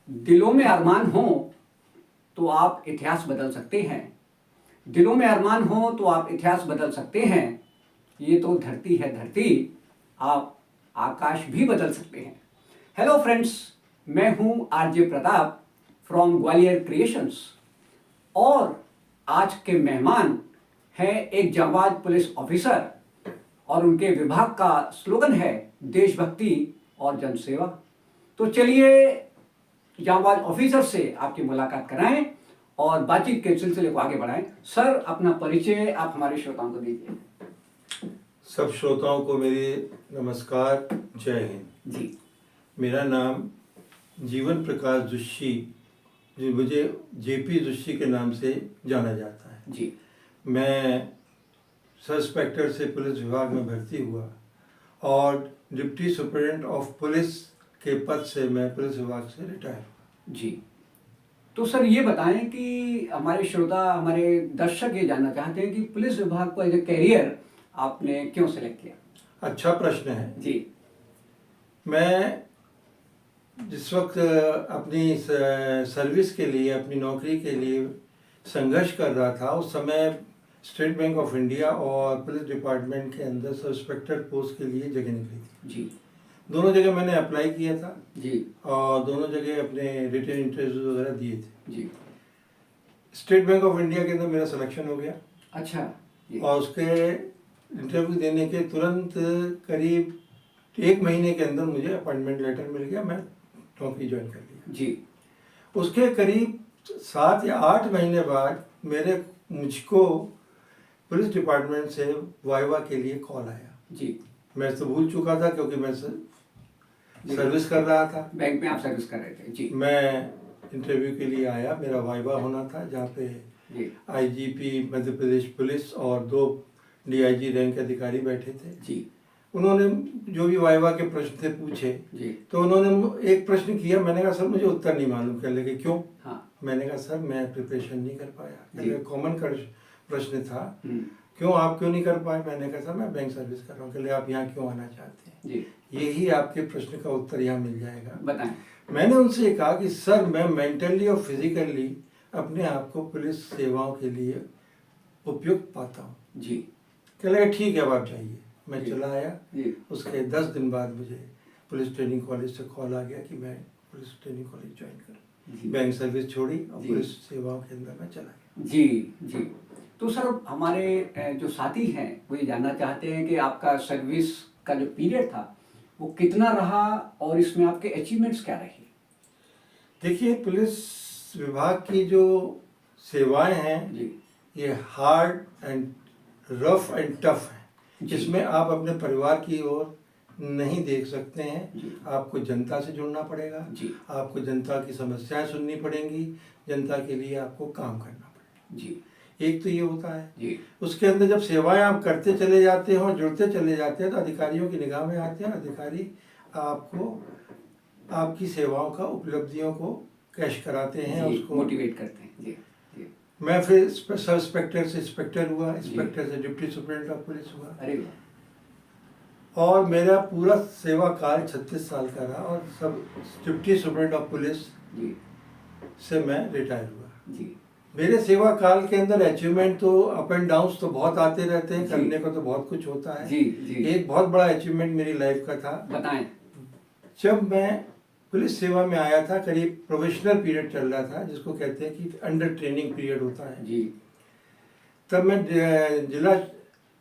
दिलों में अरमान हो तो आप इतिहास बदल सकते हैं। दिलों में अरमान हो तो आप इतिहास बदल सकते हैं। ये तो धरती है धरती, आप आकाश भी बदल सकते हैं। हेलो फ्रेंड्स, मैं हूँ RJ Pratap from Gwalior creations और आज के मेहमान हैं एक जांबाज पुलिस ऑफिसर और उनके विभाग का स्लोगन है देशभक्ति और जनसेवा। तो चलिए जांबाज ऑफिसर से आपकी मुलाकात कराएं और बातचीत के सिलसिले को आगे बढ़ाएं। सर, अपना परिचय आप हमारे श्रोताओं को दीजिए। सब श्रोताओं को मेरे नमस्कार, जय हिंद जी। मेरा नाम जीवन प्रकाश जोशी, जो मुझे जेपी जोशी के नाम से जाना जाता है। जी। मैं सब इंस्पेक्टर से पुलिस विभाग में भर्ती हुआ और डिप्टी सुपरिटेंडेंट ऑफ पुलिस के पद से मैं पुलिस विभाग से रिटायर हुआ। जी। तो सर ये बताएं कि हमारे श्रोता, हमारे दर्शक ये जानना चाहते हैं कि पुलिस विभाग को एज ए कैरियर आपने क्यों सेलेक्ट किया? अच्छा प्रश्न है जी। मैं जिस वक्त अपनी सर्विस के लिए, अपनी नौकरी के लिए संघर्ष कर रहा था, उस समय स्टेट बैंक ऑफ इंडिया और पुलिस डिपार्टमेंट के अंदर सब इंस्पेक्टर पोस्ट के लिए जगह निकली थी। जी। दोनों जगह मैंने अप्लाई किया था। जी। और दोनों जगह अपने रिटन इंटरव्यू वगैरह दिए थे। जी। स्टेट बैंक ऑफ इंडिया के अंदर मेरा सिलेक्शन हो गया। अच्छा। जी। और उसके इंटरव्यू देने के तुरंत करीब 1 महीने के अंदर मुझे अपॉइंटमेंट लेटर मिल गया, मैं नौकरी ज्वाइन कर लिया। जी। उसके करीब 7 या 8 महीने बाद मुझको पुलिस डिपार्टमेंट से वाइवा के लिए कॉल आया। जी। मैं तो भूल चुका था क्योंकि मैं सर्विस कर रहा था। बैंक में आप सर्विस कर रहे थे। जी। मैं इंटरव्यू के लिए आया, मेरा वाइवा होना था जहाँ पे आईजीपी मध्य प्रदेश पुलिस और 2 डीआईजी रैंक के अधिकारी बैठे थे। जी। उन्होंने जो भी वाइवा के प्रश्न थे पूछे। जी। तो उन्होंने एक प्रश्न किया, मैंने कहा सर मुझे उत्तर नहीं मालूम। कह लगे क्यों? हाँ। मैंने कहा सर मैं प्रिपरेशन नहीं कर पाया। कॉमन प्रश्न था, क्यों आप क्यों नहीं कर पाए? मैंने कहा सर मैं बैंक सर्विस कर रहा हूँ। कहले आप यहाँ क्यों आना चाहते हैं? जी। यही आपके प्रश्न का उत्तर यहाँ मिल जाएगा, बताएं। मैंने उनसे कहा कि सर मैं मेंटली और फिजिकली अपने आप को पुलिस सेवाओं के लिए उपयुक्त पाता हूँ। जी। कह लगे ठीक है अब आप जाइए। मैं चला आया। उसके 10 दिन बाद मुझे पुलिस ट्रेनिंग कॉलेज से कॉल आ गया कि मैं पुलिस ट्रेनिंग कॉलेज ज्वाइन करूँ। बैंक सर्विस छोड़ी और पुलिस सेवाओं के अंदर मैं चला गया। जी। जी। तो सर हमारे जो साथी हैं वो ये जानना चाहते हैं कि आपका सर्विस का जो पीरियड था वो कितना रहा और इसमें आपके अचीवमेंट्स क्या रहे? देखिए, पुलिस विभाग की जो सेवाएं हैं ये hard and rough and tough है। इसमें आप अपने परिवार की ओर नहीं देख सकते हैं। आपको जनता से जुड़ना पड़ेगा। आपको जनता की समस्याएं सुननी पड़ेंगी। जनता के लिए आपको काम करना पड़ेगा। जी। एक तो ये होता है। जी। उसके अंदर जब सेवाएं आप करते चले जाते हो, जुड़ते चले जाते हैं, तो अधिकारियों की निगाह में आते हैं। अधिकारी आपको आपकी सेवाओं का, उपलब्धियों को कैश कराते हैं, उसको मोटिवेट करते हैं। जी। जी। मैं फिर सब इंस्पेक्टर से इंस्पेक्टर हुआ, इंस्पेक्टर से डिप्टी सुपरिटेंडेंट ऑफ पुलिस हुआ। अरे और मेरा पूरा सेवा काल 36 साल का रहा और सब डिप्टी सुपरिटेंडेंट ऑफ पुलिस से मैं रिटायर हुआ। जी। मेरे सेवा काल के अंदर अचीवमेंट तो अप एंड डाउन्स तो बहुत आते रहते हैं, करने को तो बहुत कुछ होता है। जी। जी। एक बहुत बड़ा अचीवमेंट मेरी लाइफ का था। बताएं। जब मैं पुलिस सेवा में आया था, करीब प्रोफेशनल पीरियड चल रहा था, जिसको कहते हैं कि अंडर ट्रेनिंग पीरियड होता है। जी। तब मैं जिला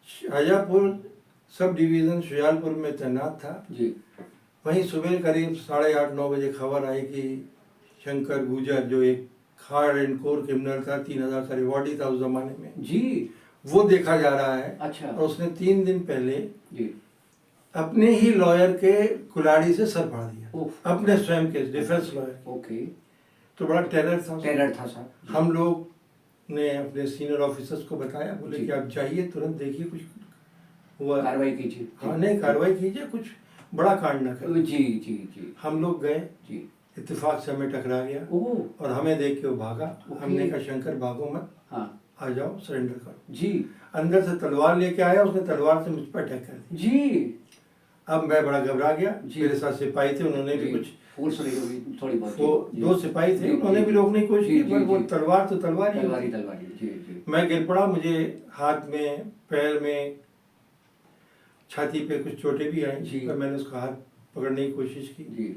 शाजापुर सब डिवीज़न शुजालपुर में तैनात था। जी। वहीं सुबह करीब 8:30-9 बजे खबर आई कि शंकर गुजर, जो एक हार्ड एंड कोर क्रिमिनल था, 3000 का रिवॉर्डी था उस जमाने में। जी। वो देखा जा रहा है। अच्छा। और उसने 3 दिन पहले जी अपने ही लॉयर के कुल्हाड़ी से सर फाड़ दिया, अपने स्वयं के डिफेंस लॉयर। ओके। तो बड़ा टेरर था सर। हम लोग ने अपने सीनियर ऑफिसर्स को बताया, बोले कि आप जाइए, तुरंत देखिए कुछ हुआ, कार्रवाई कीजिए। हाँ, नहीं कार्रवाई कीजिए, कुछ बड़ा कांड ना करें। जी। जी। जी। हम लोग गए। जी। इत्तेफाक से हमें टकरा गया और हमें देख के वो भागा। हमने कहा शंकर भागो मत। हाँ। आ जाओ, सरेंडर करो। जी। अंदर से तलवार लेके आया, उसने तलवार से मुझ पर अटैक कर दी। जी। अब मैं बड़ा घबरा गया। मेरे साथ सिपाही थे, उन्होंने भी कुछ फोर्स रही होगी थोड़ी बहुत। वो जी, दो सिपाही थे, जी, उन्होंने जी, भी रोकने की कोशिश जी, की, पर जी, वो जी। तलवार तो तलवार ही तलवारी होती। तलवारी, जी जी। मैं गिर पड़ा, मुझे हाथ में, पैर में, छाती पे कुछ चोटें भी आई, जी। पर मैंने उसका हाथ पकड़ने की कोशिश की। जी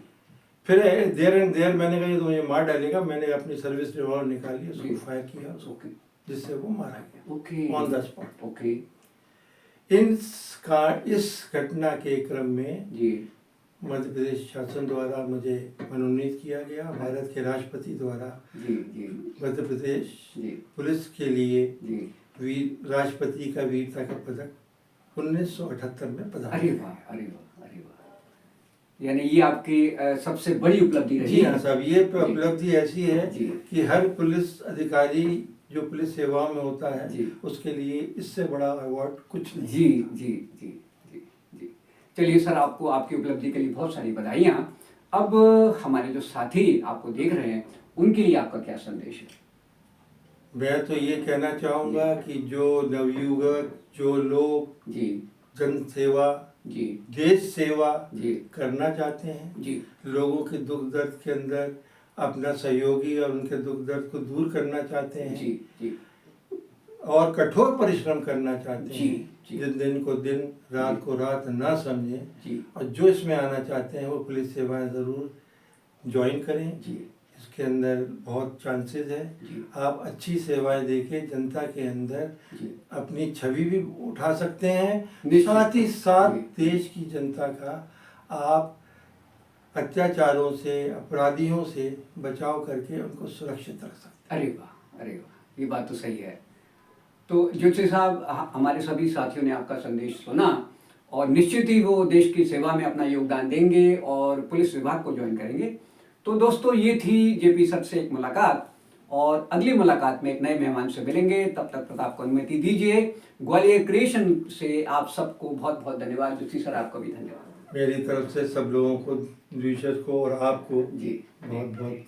फिर देर एंड देर मैंने कहा ये तो मुझे मार डालेगा, मैंने अपनी सर्विस रिवॉल्वर निकाली, जी। उसको फायर किया उसको, ओके जिससे वो मारा गया okay on the spot. Okay इस घटना के क्रम में जी मध्य प्रदेश शासन द्वारा मुझे मनोनीत किया गया, भारत के राष्ट्रपति द्वारा जी जी मध्य प्रदेश जी पुलिस के लिए जी। वीर राष्ट्रपति का वीरता का पदक 1978 में प्रदान अरे किया वाह गया। अरे वाह अरे वाह, यानी ये आपकी सबसे बड़ी उपलब्धि रही जी हाँ है। साहब, ये जी। उपलब्धि ऐसी है जी। कि हर पुलिस अधिकारी जो पुलिस सेवाओं में होता है जी। उसके लिए इससे बड़ा अवार्ड कुछ नहीं। जी जी जी जी जी। चलिए सर, आपको आपकी उपलब्धि के लिए बहुत सारी बधाइयाँ। अब हमारे जो साथी आपको देख रहे हैं उनके लिए आपका क्या संदेश है? मैं तो ये कहना चाहूँगा कि जो नवयुवक, जो लोग जी जन सेवा, जी देश सेवा जी करना चाहते हैं, जी लोगों के दुख दर्द के अंदर अपना सहयोगी और उनके दुख दर्द को दूर करना चाहते हैं, जी जी और कठोर परिश्रम करना चाहते जी, हैं, जी। दिन को दिन, रात को रात ना समझें, जी और जो इसमें आना चाहते हैं वो पुलिस सेवाएं ज़रूर ज्वाइन करें। जी इसके अंदर बहुत चांसेस है, जी आप अच्छी सेवाएं देके जनता के अंदर जी अपनी छवि भी उठा सकते हैं, निश्चित। साथ ही साथ जी। देश की जनता का आप अत्याचारों से, अपराधियों से बचाव करके उनको सुरक्षित रख सकते अरे वाह अरे वाह, ये बात तो सही है। तो ज्योति साहब, हमारे सभी साथियों ने आपका संदेश सुना और निश्चित ही वो देश की सेवा में अपना योगदान देंगे और पुलिस विभाग को ज्वाइन करेंगे। तो दोस्तों, ये थी जेपी सर से एक मुलाकात, और अगली मुलाकात में एक नए मेहमान से मिलेंगे। तब तक प्रताप को अनुमति दीजिए। ग्वालियर क्रिएशन से आप सबको बहुत बहुत धन्यवाद। ज्योति सर, आपको भी धन्यवाद। हैं। मेरी तरफ से सब लोगों को, द्विशर को और आपको जी बहुत बहुत